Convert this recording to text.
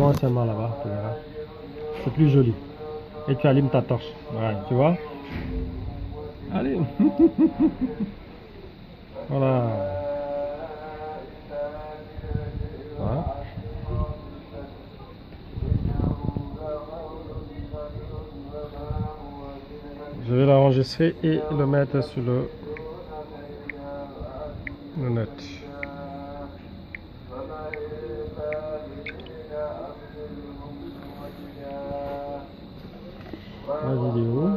avancement là-bas, tu verras. C'est plus joli. Et tu allumes ta torche. Voilà, tu vois? Allez. Voilà. Voilà. Je vais l'enregistrer et le mettre sur le net. La vidéo.